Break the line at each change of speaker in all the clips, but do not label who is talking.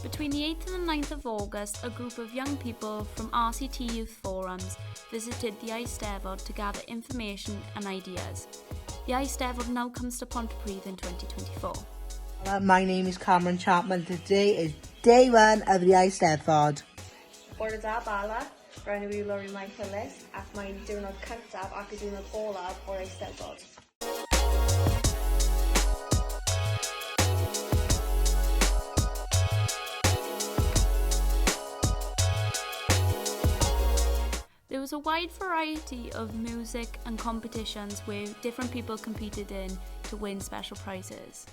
Between the 8th and the 9th of August, a group of young people from RhCT youth forums visited the Eisteddfod to gather information and ideas. The Eisteddfod now comes to Pontypridd in 2024.
My name is Cameron Chapman. Today is day one of the Eisteddfod.
Bore da bala, archwilio'r mae Hyllis, ac mae'n diwrnod cyntaf ac y diwrnod olaf o'r Eisteddfod.
There was a wide variety of music and competitions where different people competed in to win special prizes.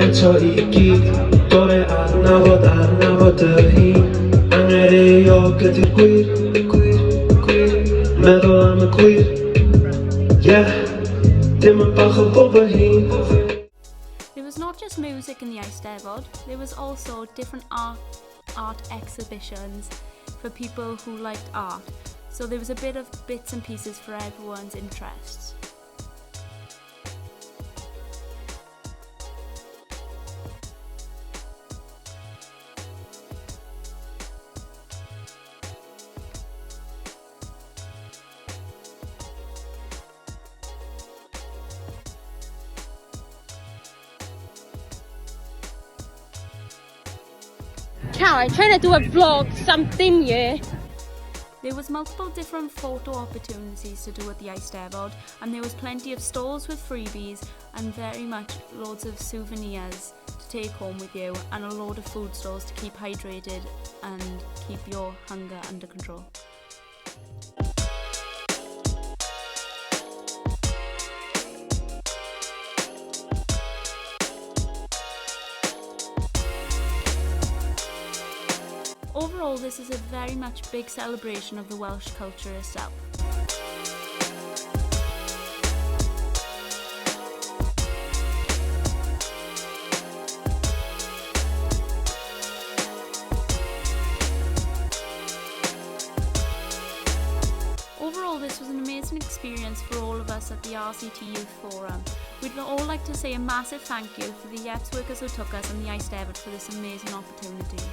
Eto I gyd, dore arnafod dy hun. Angerio gyda'r gwir, meddwl am y gwir. Dim yn bach o bobl hun.
There was not just music in the Eisteddfod, there was also different art exhibitions for people who liked art. So there was a bit of bits and pieces for everyone's interests.
I'm trying to do a vlog, something, yeah.
There was multiple different photo opportunities to do at the Eisteddfod, and there was plenty of stalls with freebies and very much loads of souvenirs to take home with you, and a load of food stalls to keep hydrated and keep your hunger under control. Overall, this is a very much big celebration of the Welsh culture itself. Overall, this was an amazing experience for all of us at the RhCT Youth Forum. We'd all like to say a massive thank you for the YEPS workers who took us and the Eisteddfod for this amazing opportunity.